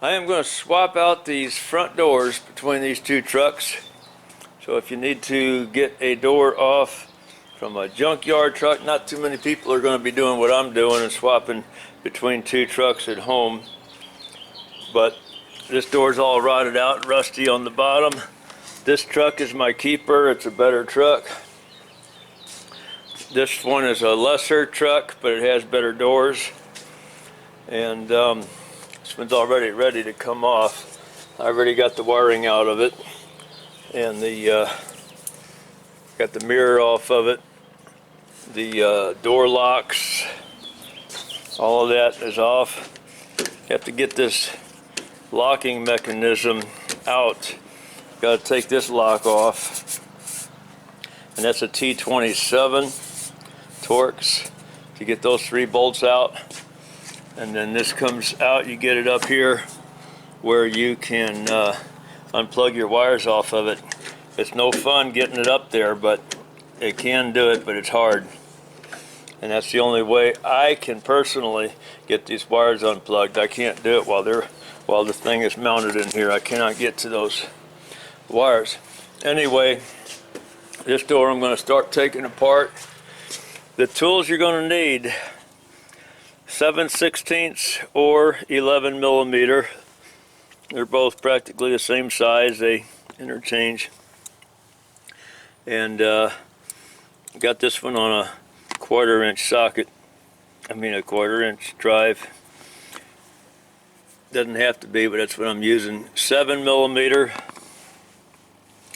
I am going to swap out these front doors between these two trucks. So if you need to get a door off from a junkyard truck, not too many people are going to be doing what I'm doing and swapping between two trucks at home. But this door's all rotted out, rusty on the bottom. This truck is my keeper. It's a better truck. This one is a lesser truck, but it has better doors. And this one's already ready to come off. I already got the wiring out of it, and got the mirror off of it. The door locks, all of that is off. You have to get this locking mechanism out. Got to take this lock off, and that's a T27 Torx to get those 3 bolts out. And then this comes out, you get it up here where you can unplug your wires off of it. It's no fun getting it up there, but it can do it, but it's hard. And that's the only way I can personally get these wires unplugged. I can't do it while the thing is mounted in here. I cannot get to those wires. Anyway, this door I'm going to start taking apart. The tools you're going to need: 7/16 or 11 millimeter. They're both practically the same size. They interchange. And got this one on a 1/4 inch socket. I mean a 1/4 inch drive. Doesn't have to be, but that's what I'm using. 7 millimeter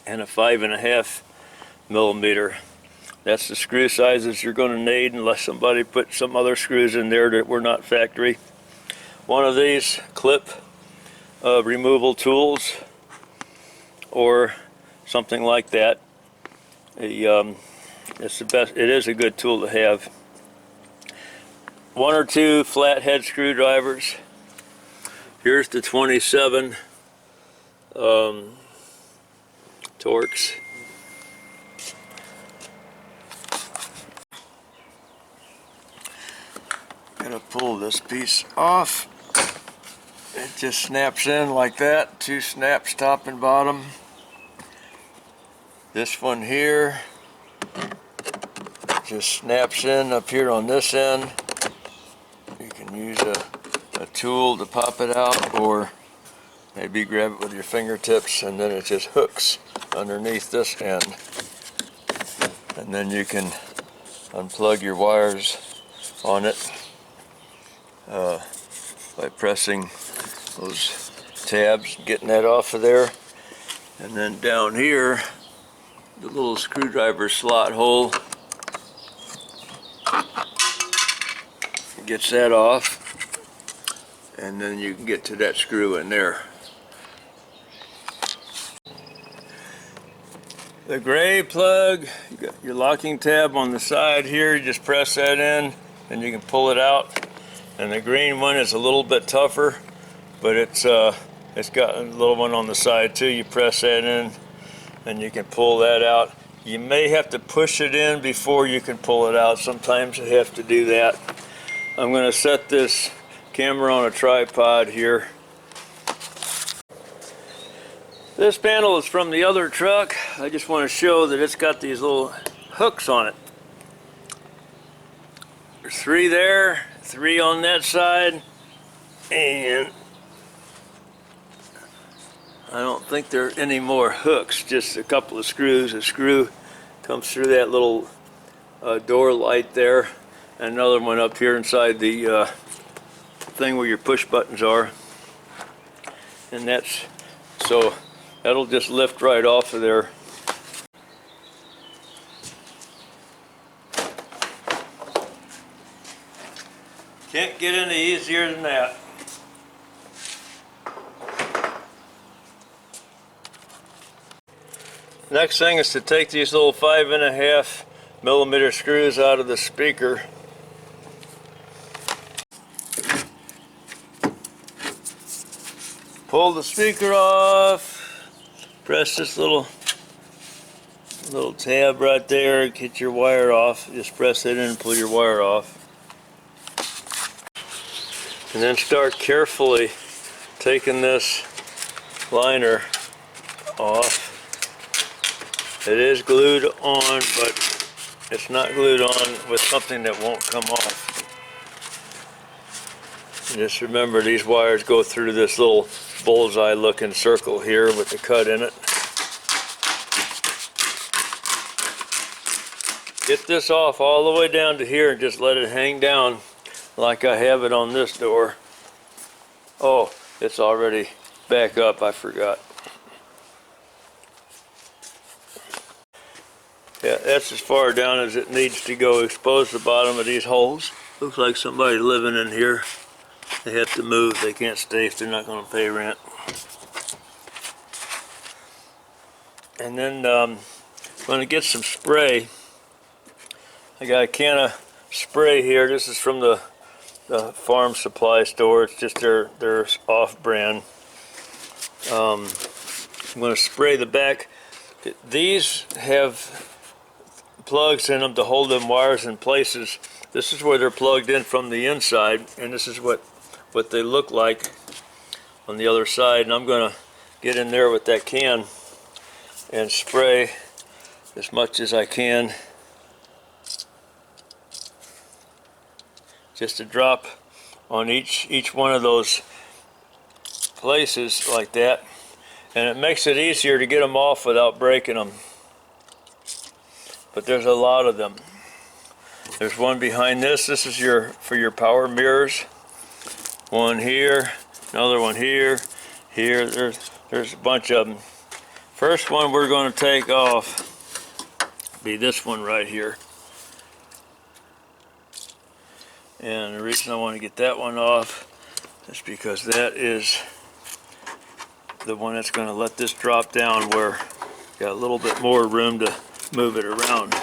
and a 5.5 millimeter. That's the screw sizes you're going to need, unless somebody put some other screws in there that were not factory. One of these clip removal tools, or something like that. It's the best. It is a good tool to have. 1 or 2 flathead screwdrivers. Here's the 27 Torx. Gotta pull this piece off. It just snaps in like that. 2 snaps, top and bottom. This one here just snaps in up here on this end. You can use a tool to pop it out, or maybe grab it with your fingertips, and then it just hooks underneath this end. And then you can unplug your wires on it by pressing those tabs, getting that off of there. And then down here, the little screwdriver slot hole, gets that off, and then you can get to that screw in there. The gray plug, you got your locking tab on the side here. You just press that in and you can pull it out. And the green one is a little bit tougher, but it's got a little one on the side too. You press that in and you can pull that out. You may have to push it in before you can pull it out. Sometimes you have to do that. I'm going to set this camera on a tripod here. This panel is from the other truck. I just want to show that it's got these little hooks on it. There's 3 there, 3 on that side, and I don't think there are any more hooks, just a couple of screws. A screw comes through that little door light there, and another one up here inside the thing where your push buttons are. And so that'll just lift right off of there. Can't get any easier than that. Next thing is to take these little 5.5 millimeter screws out of the speaker. Pull the speaker off, press this little tab right there, get your wire off. Just press it in and pull your wire off. And then start carefully taking this liner off. It is glued on, but it's not glued on with something that won't come off. Just remember, these wires go through this little bullseye looking circle here with the cut in it. Get this off all the way down to here and just let it hang down like I have it on this door. Oh, it's already back up, I forgot. Yeah, that's as far down as it needs to go. Expose the bottom of these holes. Looks like somebody living in here. They have to move. They can't stay if they're not going to pay rent. And then I'm going to get some spray. I got a can of spray here. This is from the farm supply store. It's just their off-brand. I'm going to spray the back. These have plugs in them to hold them wires in places. This is where they're plugged in from the inside, and this is what they look like on the other side. And I'm going to get in there with that can and spray as much as I can. Just a drop on each one of those places like that, and it makes it easier to get them off without breaking them. But there's a lot of them. There's one behind this. This is for your power mirrors. One here, another one here, here. There's a bunch of them. First one we're going to take off be this one right here. And the reason I want to get that one off is because that is the one that's going to let this drop down, where you got a little bit more room to move it around.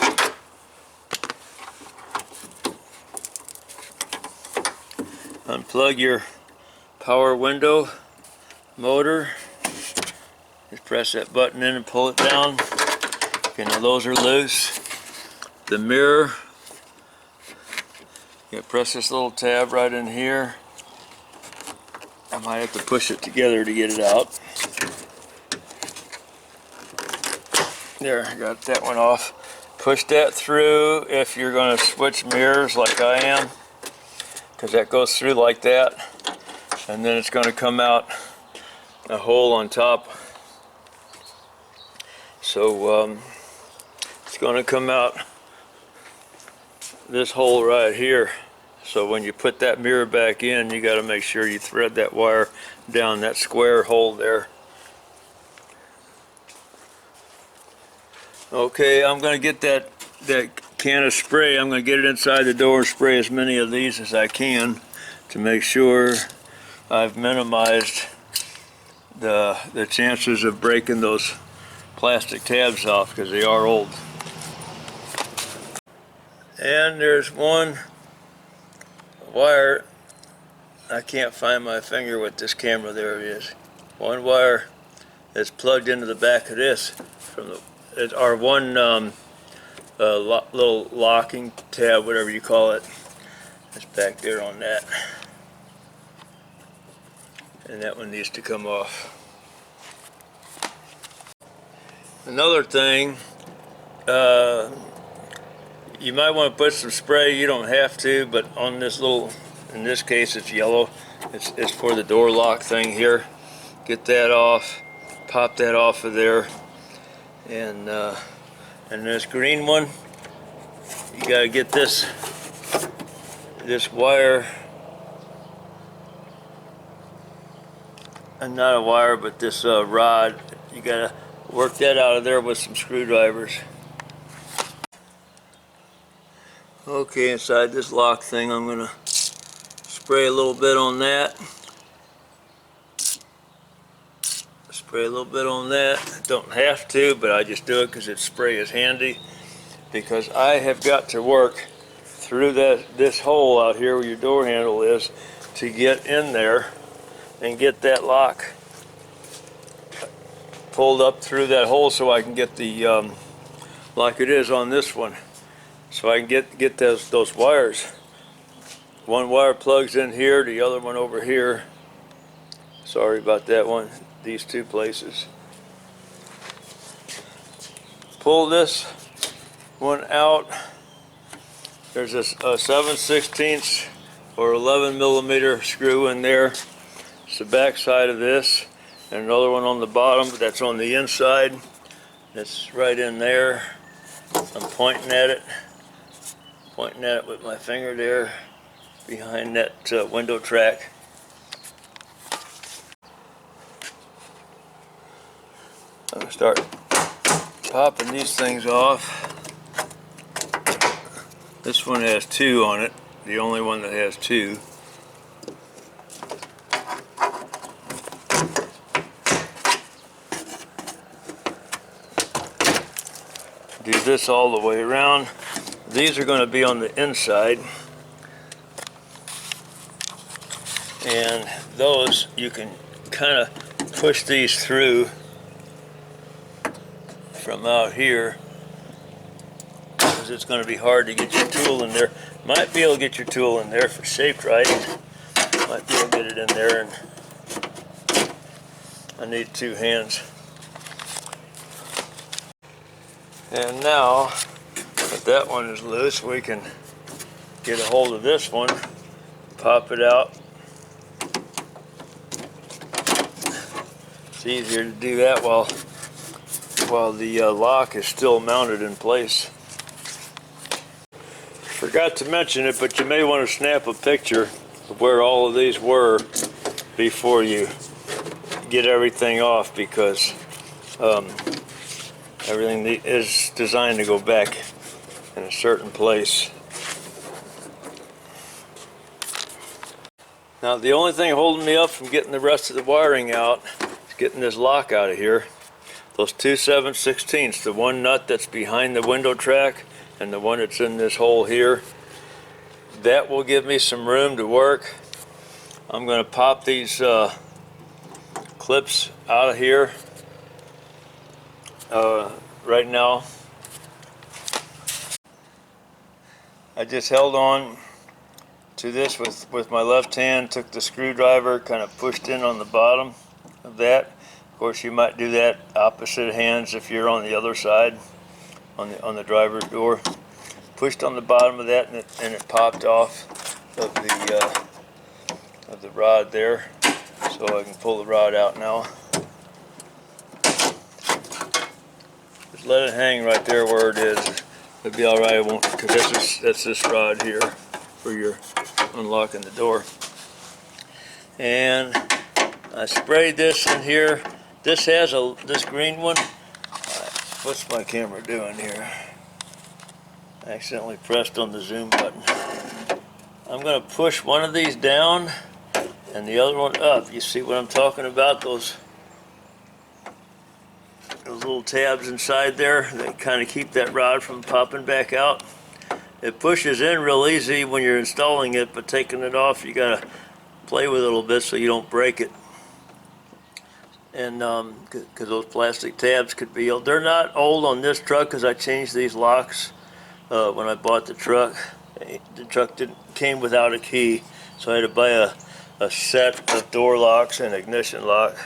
Unplug your power window motor. Just press that button in and pull it down. Okay, now those are loose. The mirror, you press this little tab right in here. I might have to push it together to get it out. There, I got that one off. Push that through if you're going to switch mirrors like I am, because that goes through like that, and then it's going to come out a hole on top. So it's going to come out this hole right here. So when you put that mirror back in, you got to make sure you thread that wire down that square hole there. Okay, I'm going to get that can of spray. I'm going to get it inside the door and spray as many of these as I can to make sure I've minimized the chances of breaking those plastic tabs off, because they are old. And there's one wire. I can't find my finger with this camera. There it is. One wire that's plugged into the back of this from our one little locking tab, whatever you call it. It's back there on that, and that one needs to come off. Another thing, you might want to put some spray. You don't have to, but on this little, in this case it's yellow, it's for the door lock thing here. Get that off, pop that off of there, and this green one, you got to get this wire, and not a wire, but this rod. You got to work that out of there with some screwdrivers. Okay, inside this lock thing, I'm going to spray a little bit on that. Spray a little bit on that. Don't have to, but I just do it because its spray is handy. Because I have got to work through this hole out here where your door handle is to get in there and get that lock pulled up through that hole, so I can get the like it is on this one. So I can get those wires. One wire plugs in here, the other one over here. Sorry about that one, these two places. Pull this one out. There's a 7/16 or 11 millimeter screw in there. It's the back side of this, and another one on the bottom, but that's on the inside. It's right in there. I'm pointing at it with my finger there behind that window track. I'm gonna start popping these things off. This one has two on it, the only one that has two. Do this all the way around. These are going to be on the inside, and those you can kind of push these through from out here, because it's going to be hard to get your tool in there. Might be able to get your tool in there if it's shaped right. Might be able to get it in there, and I need two hands. And now that that one is loose, we can get a hold of this one, pop it out. It's easier to do that while the lock is still mounted in place. Forgot to mention it, but you may want to snap a picture of where all of these were before you get everything off, because everything is designed to go back in a certain place. Now, the only thing holding me up from getting the rest of the wiring out is getting this lock out of here. Those two 7/16, the one nut that's behind the window track and the one that's in this hole here, that will give me some room to work. I'm going to pop these clips out of here right now. I just held on to this with my left hand, took the screwdriver, kind of pushed in on the bottom of that. Of course, you might do that opposite hands if you're on the other side, on the driver's door. Pushed on the bottom of that, and it popped off of the rod there, so I can pull the rod out now. Just let it hang right there where it is. It'll be all right. It won't, because that's this rod here for your unlocking the door. And I sprayed this in here. This has this green one. What's my camera doing here? I accidentally pressed on the zoom button. I'm going to push one of these down and the other one up. You see what I'm talking about? Those little tabs inside there that kind of keep that rod from popping back out. It pushes in real easy when you're installing it, but taking it off, you got to play with it a little bit so you don't break it. And because those plastic tabs could be old. They're not old on this truck, because I changed these locks when I bought the truck. The truck came without a key, so I had to buy a set of door locks and ignition lock.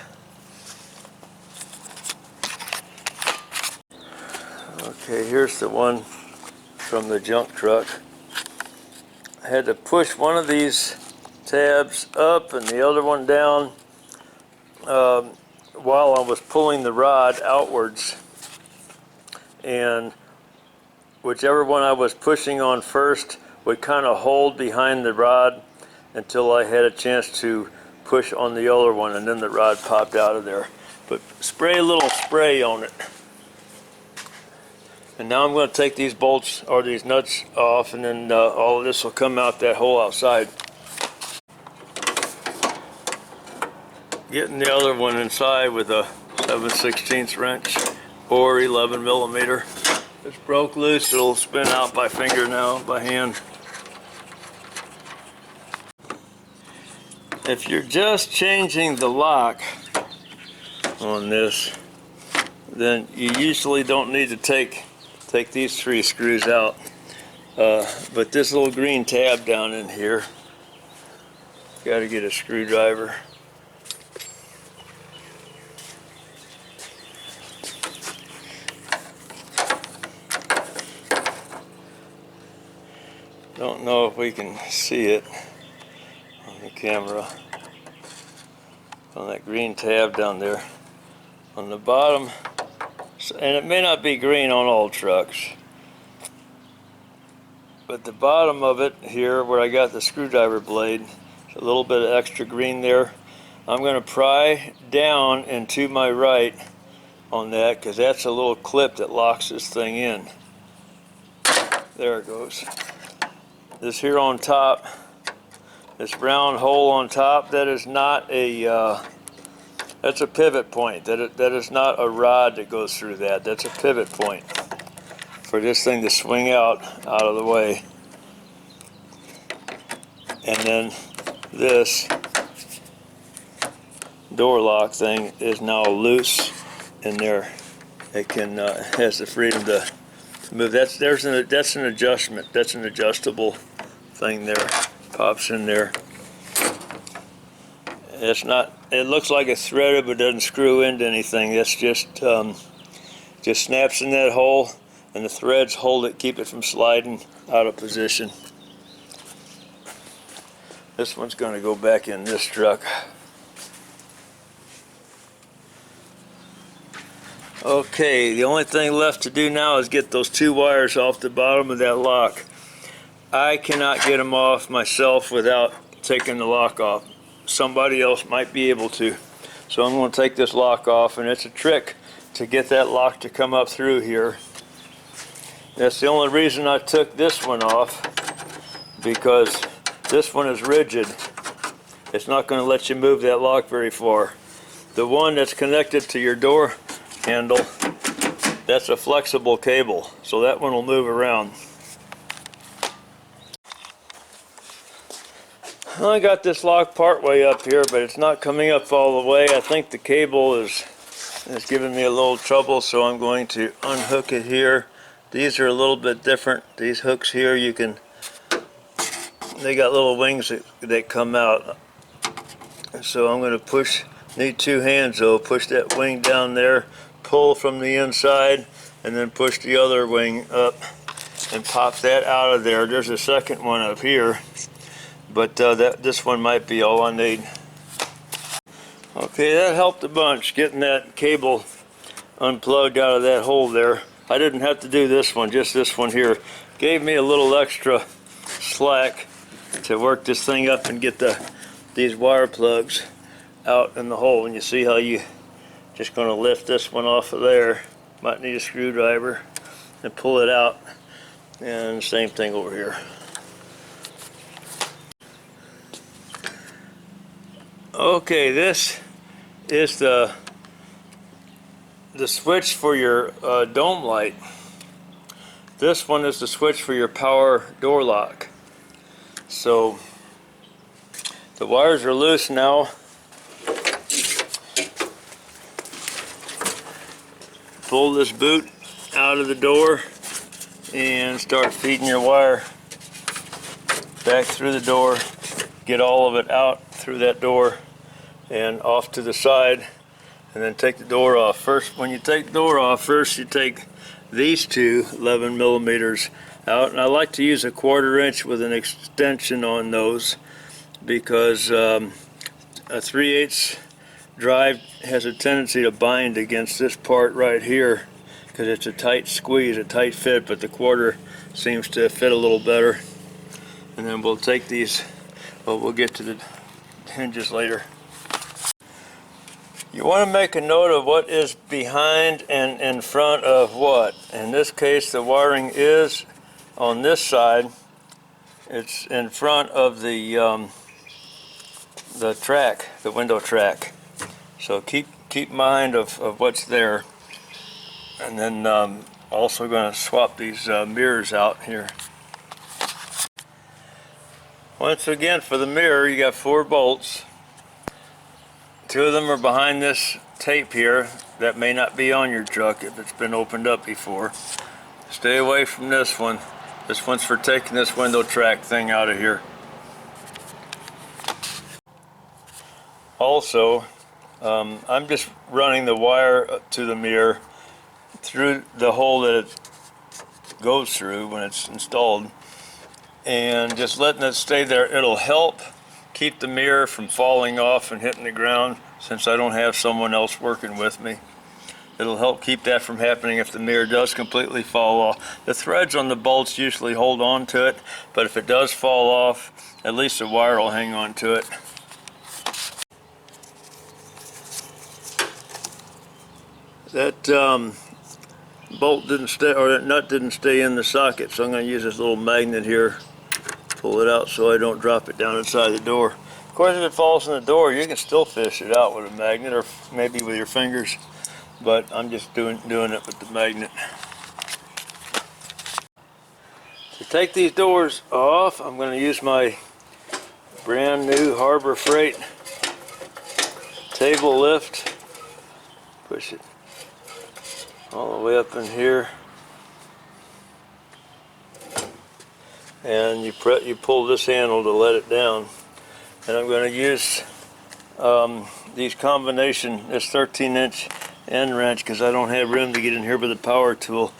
Okay, here's the one from the junk truck. I had to push one of these tabs up and the other one down while I was pulling the rod outwards, and whichever one I was pushing on first would kind of hold behind the rod until I had a chance to push on the other one, and then the rod popped out of there. But spray a little spray on it. And now I'm going to take these bolts or these nuts off, and then all of this will come out that hole outside. Getting the other one inside with a 7/16 wrench or 11 millimeter. It's broke loose, it'll spin out by finger now, by hand. If you're just changing the lock on this, then you usually don't need to take these 3 screws out. But this little green tab down in here, got to get a screwdriver. Don't know if we can see it on the camera. On that green tab down there. On the bottom, and it may not be green on all trucks, but the bottom of it here where I got the screwdriver blade, a little bit of extra green there. I'm going to pry down and to my right on that because that's a little clip that locks this thing in. There it goes. This here on top, this round hole on top, that is not a that's a pivot point. That is not a rod that goes through that. That's a pivot point for this thing to swing out of the way. And then this door lock thing is now loose in there. It can has the freedom to move. That's an adjustment. That's an adjustable thing there. Pops in there. It's not. It looks like it's threaded, but doesn't screw into anything. That's just snaps in that hole, and the threads hold it, keep it from sliding out of position. This one's going to go back in this truck. Okay, the only thing left to do now is get those two wires off the bottom of that lock. I cannot get them off myself without taking the lock off. Somebody else might be able to. So I'm going to take this lock off, and it's a trick to get that lock to come up through here. That's the only reason I took this one off, because this one is rigid. It's not going to let you move that lock very far. The one that's connected to your door handle, that's a flexible cable, so that one will move around. I got this lock part way up here, but it's not coming up all the way. I think the cable is giving me a little trouble, so I'm going to unhook it here. These are a little bit different. These hooks here, they got little wings that come out. So I'm going to push, need two hands though, push that wing down there, pull from the inside, and then push the other wing up and pop that out of there. There's a second one up here. But this one might be all I need. Okay, that helped a bunch, getting that cable unplugged out of that hole there. I didn't have to do this one, just this one here. Gave me a little extra slack to work this thing up and get these wire plugs out in the hole. And you see how you just going to lift this one off of there. Might need a screwdriver and pull it out. And same thing over here. Okay, this is the switch for your dome light. This one is the switch for your power door lock. So the wires are loose now. Pull this boot out of the door and start feeding your wire back through the door. Get all of it out through that door and off to the side, and then take the door off. First, when you take the door off, first you take these two 11 millimeters out, and I like to use a 1/4 inch with an extension on those, because a 3/8 drive has a tendency to bind against this part right here because it's a tight squeeze, a tight fit, but the 1/4 seems to fit a little better. And then we'll take these, well, we'll get to the hinges later. You want to make a note of what is behind and in front of what. In this case, the wiring is on this side. It's in front of the track, the window track. So keep mind of what's there. And then also going to swap these mirrors out here. Once again, for the mirror, you got 4 bolts. 2 of them are behind this tape here. That may not be on your truck if it's been opened up before. Stay away from this one. This one's for taking this window track thing out of here. Also, I'm just running the wire to the mirror through the hole that it goes through when it's installed. and just letting it stay there, it'll help keep the mirror from falling off and hitting the ground since I don't have someone else working with me. It'll help keep that from happening if the mirror does completely fall off. The threads on the bolts usually hold on to it, but if it does fall off, at least the wire will hang on to it. That bolt didn't stay, or that nut didn't stay in the socket, so I'm going to use this little magnet here, pull it out so I don't drop it down inside the door. Of course, if it falls in the door, you can still fish it out with a magnet, or maybe with your fingers, but I'm just doing it with the magnet. To take these doors off, I'm going to use my brand new Harbor Freight table lift. Push it all the way up in here, and you pull this handle to let it down. And I'm going to use these combination, this 13-inch end wrench, because I don't have room to get in here with a power tool.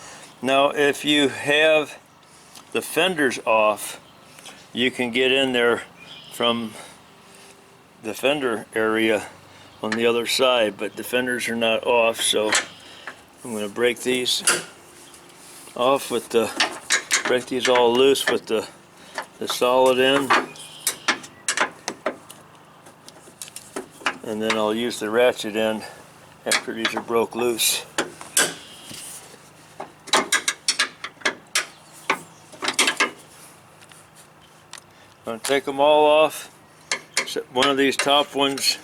Now, if you have the fenders off, you can get in there from the fender area on the other side, but the fenders are not off, so I'm going to break these off with break these all loose with the solid end, and then I'll use the ratchet end after these are broke loose. I'm going to take them all off. One of these top ones,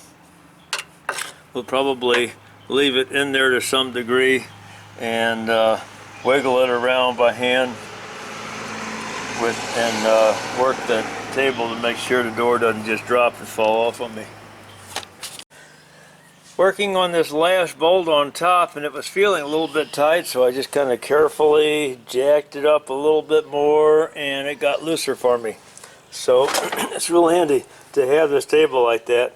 we'll probably leave it in there to some degree and wiggle it around by hand and work the table to make sure the door doesn't just drop and fall off on me. Working on this last bolt on top, and it was feeling a little bit tight, so I just kind of carefully jacked it up a little bit more and it got looser for me. So it's real handy to have this table like that.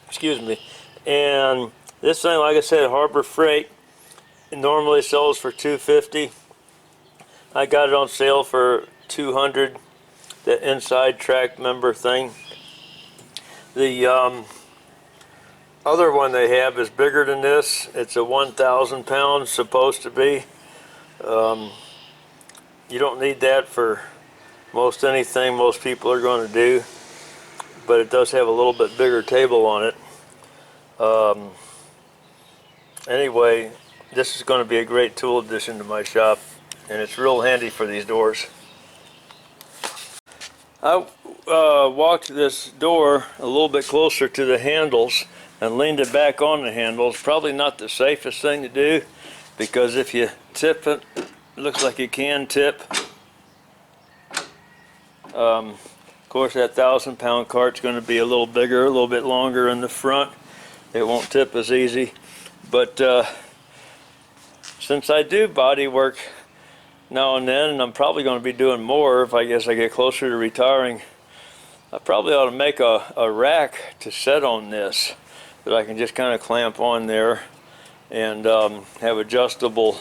Excuse me. And this thing, like I said, Harbor Freight, it normally sells for $250. I got it on sale for $200. The inside track member thing. The other one they have is bigger than this. It's a 1,000 pounds supposed to be. You don't need that for most anything most people are going to do, but it does have a little bit bigger table on it. Anyway, this is going to be a great tool addition to my shop, and it's real handy for these doors. I walked this door a little bit closer to the handles and leaned it back on the handles. Probably not the safest thing to do, because if you tip it, it looks like you can tip. Of course, that 1,000-pound cart's going to be a little bigger, a little bit longer in the front. It won't tip as easy. But since I do body work now and then, and I'm probably going to be doing more if I guess I get closer to retiring, I probably ought to make a rack to set on this that I can just kind of clamp on there and have adjustable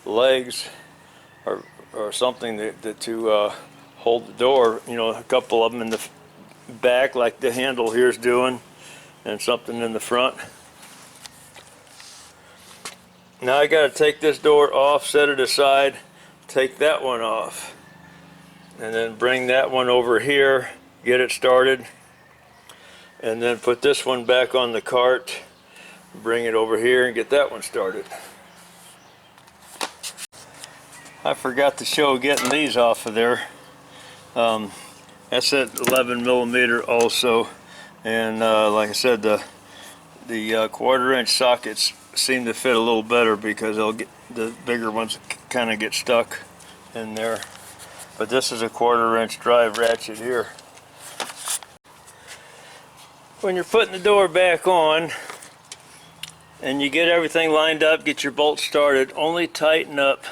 legs or something to hold the door. You know, a couple of them in the back like the handle here is doing, and something in the front. Now I got to take this door off, set it aside, take that one off, and then bring that one over here, get it started, and then put this one back on the cart, bring it over here and get that one started. I forgot to show getting these off of there. That's at 11 millimeter also, and like I said, the 1/4-inch sockets seem to fit a little better because the bigger ones kind of get stuck in there. But this is a 1/4-inch drive ratchet here. When you're putting the door back on and you get everything lined up, get your bolts started, only tighten up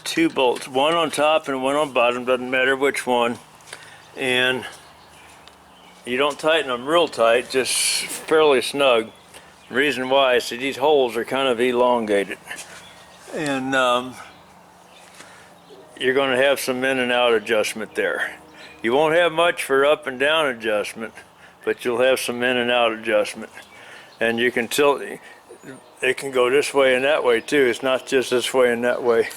2 bolts, one on top and one on bottom, doesn't matter which one, and you don't tighten them real tight, just fairly snug. The reason why is that these holes are kind of elongated, and you're going to have some in and out adjustment there. You won't have much for up and down adjustment, but you'll have some in and out adjustment. And you can tilt, it can go this way and that way too. It's not just this way and that way.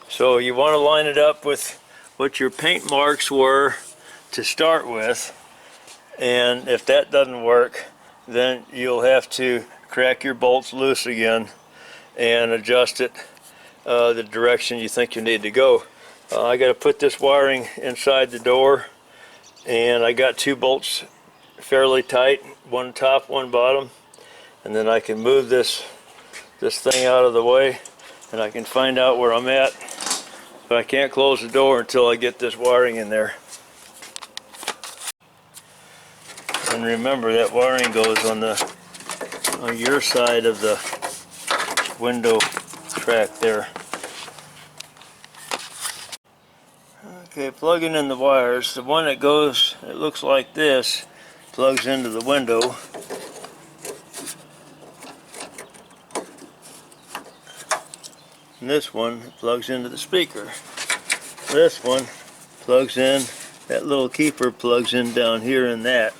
So you want to line it up with what your paint marks were to start with. And if that doesn't work, then you'll have to crack your bolts loose again and adjust it the direction you think you need to go. I got to put this wiring inside the door, and I got 2 bolts fairly tight, one top, one bottom, and then I can move this thing out of the way and I can find out where I'm at, but I can't close the door until I get this wiring in there. And remember, that wiring goes on your side of the window track there. Okay, plugging in the wires. The one that goes, it looks like this, plugs into the window. And this one plugs into the speaker. This one plugs in, that little keeper plugs in down here in that.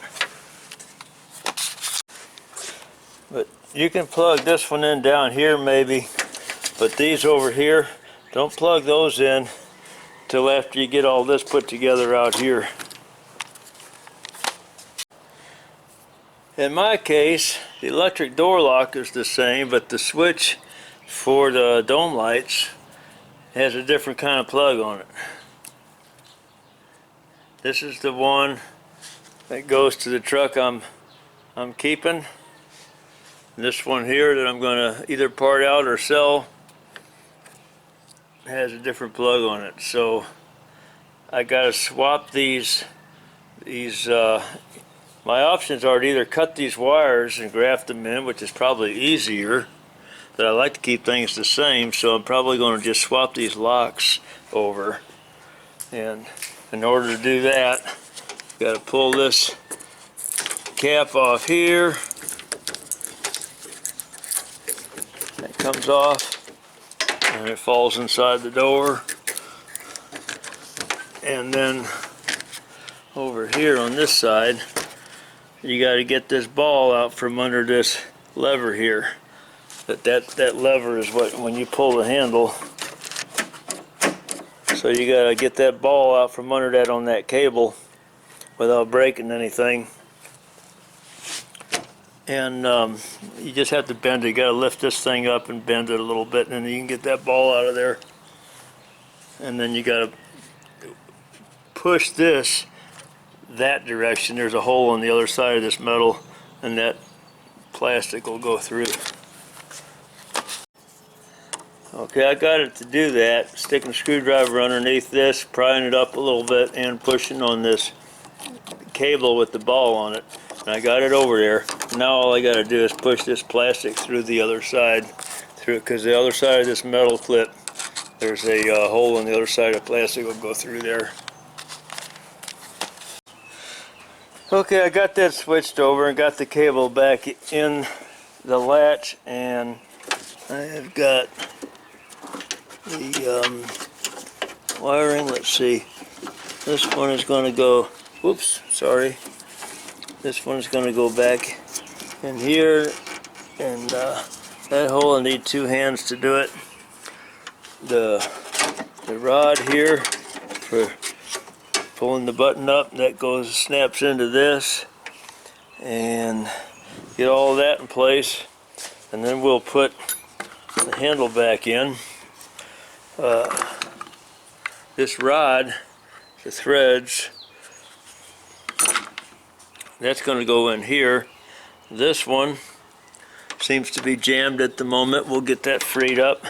But you can plug this one in down here maybe, but these over here, don't plug those in till after you get all this put together out here. In my case, the electric door lock is the same, but the switch for the dome lights has a different kind of plug on it. This is the one that goes to the truck I'm keeping. This one here that I'm going to either part out or sell has a different plug on it. So I got to swap these. My options are to either cut these wires and graft them in, which is probably easier, but I like to keep things the same, so I'm probably going to just swap these locks over. And in order to do that, got to pull this cap off here. That comes off and it falls inside the door. And then over here on this side, you got to get this ball out from under this lever here. That lever is what, when you pull the handle, so you got to get that ball out from under that on that cable without breaking anything. And you just have to bend it. You got to lift this thing up and bend it a little bit, and then you can get that ball out of there. And then you got to push this that direction. There's a hole on the other side of this metal, and that plastic will go through. Okay, I got it to do that. Sticking a screwdriver underneath this, prying it up a little bit, and pushing on this cable with the ball on it. And I got it over there. Now all I got to do is push this plastic through the other side, because the other side of this metal clip, there's a hole on the other side of the plastic will go through there. Okay, I got that switched over and got the cable back in the latch, and I have got the wiring. Let's see. This one is going to go, whoops, sorry. This one's going to go back in here, and that hole, I need 2 hands to do it. The rod here for pulling the button up, that snaps into this, and get all that in place, and then we'll put the handle back in. This rod, the threads, that's going to go in here. This one seems to be jammed at the moment. We'll get that freed up,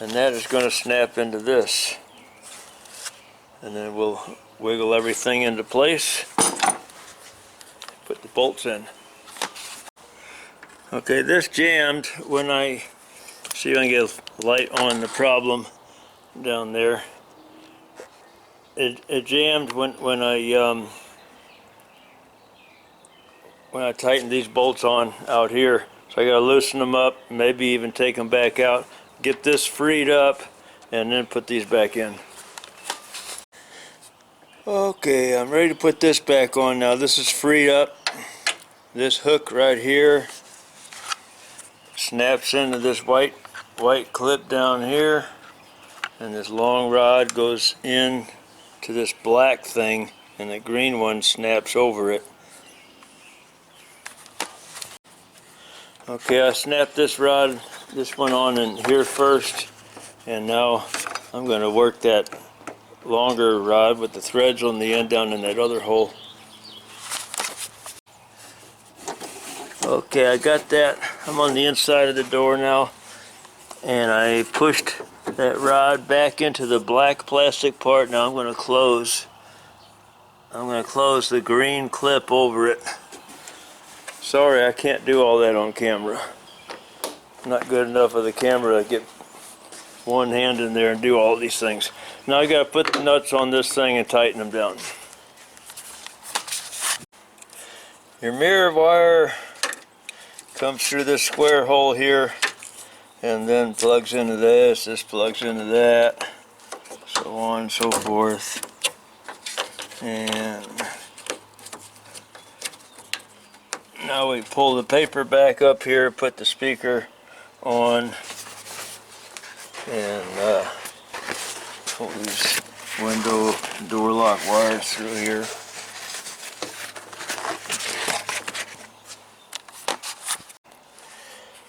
and that is going to snap into this. And then we'll wiggle everything into place, put the bolts in. Okay, this jammed when I, see if I can get a light on the problem down there. It jammed when I tightened these bolts on out here. So I got to loosen them up, maybe even take them back out, get this freed up and then put these back in. Okay, I'm ready to put this back on now. This is freed up. This hook right here snaps into this white clip down here, and this long rod goes in to this black thing, and the green one snaps over it. Okay, I snapped this one on in here first, and now I'm going to work that longer rod with the threads on the end down in that other hole. Okay, I got that. I'm on the inside of the door now, and I pushed that rod back into the black plastic part. Now I'm going to close the green clip over it. Sorry, I can't do all that on camera. I'm not good enough with the camera to get one hand in there and do all these things. Now I got to put the nuts on this thing and tighten them down. Your mirror wire comes through this square hole here and then plugs into this. This plugs into that, so on and so forth. And now we pull the paper back up here, put the speaker on, and pull these window door lock wires through here.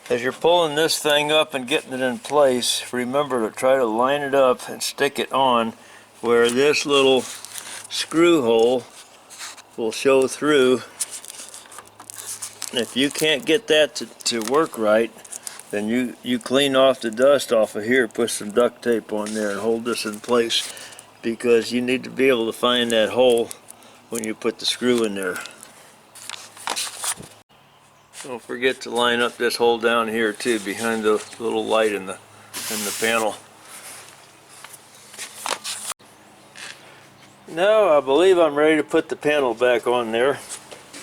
As you're pulling this thing up and getting it in place, remember to try to line it up and stick it on where this little screw hole will show through. And if you can't get that to work right, then you clean off the dust off of here, put some duct tape on there and hold this in place, because you need to be able to find that hole when you put the screw in there. Don't forget to line up this hole down here too, behind the little light in the panel. Now I believe I'm ready to put the panel back on there.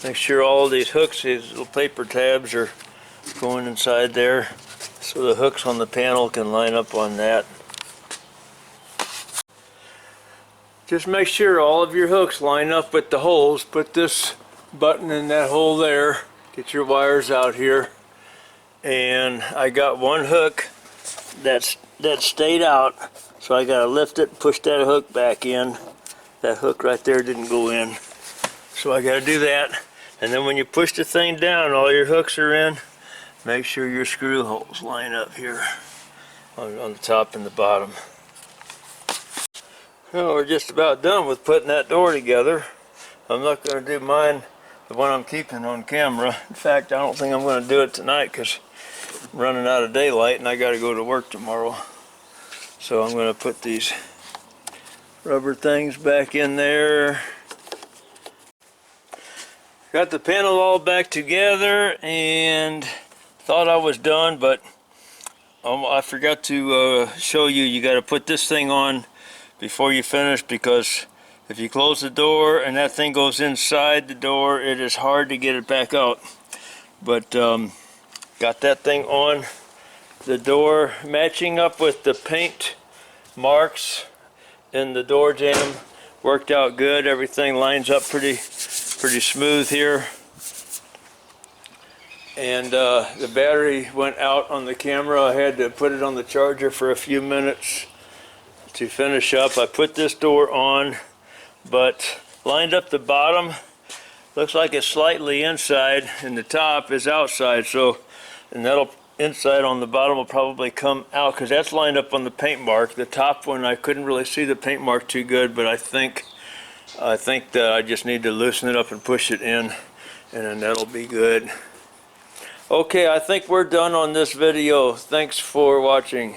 Make sure all these hooks, these little paper tabs, are going inside there, so the hooks on the panel can line up on that. Just make sure all of your hooks line up with the holes. Put this button in that hole there. Get your wires out here. And I got one hook that stayed out, so I got to lift it, push that hook back in. That hook right there didn't go in, so I got to do that. And then when you push the thing down, all your hooks are in. Make sure your screw holes line up here on the top and the bottom. Well, we're just about done with putting that door together. I'm not going to do mine, the one I'm keeping on camera. In fact, I don't think I'm going to do it tonight because I'm running out of daylight and I got to go to work tomorrow. So I'm going to put these rubber things back in there. Got the panel all back together and thought I was done, but I forgot to show you. You got to put this thing on before you finish, because if you close the door and that thing goes inside the door, it is hard to get it back out. But got that thing on the door, matching up with the paint marks in the door jamb. Worked out good. Everything lines up pretty smooth here. And the battery went out on the camera. I had to put it on the charger for a few minutes to finish up. I put this door on, but lined up the bottom. Looks like it's slightly inside and the top is outside. So, and that'll inside on the bottom will probably come out because that's lined up on the paint mark. The top one, I couldn't really see the paint mark too good, but I think that I just need to loosen it up and push it in, and then that'll be good. Okay, I think we're done on this video. Thanks for watching.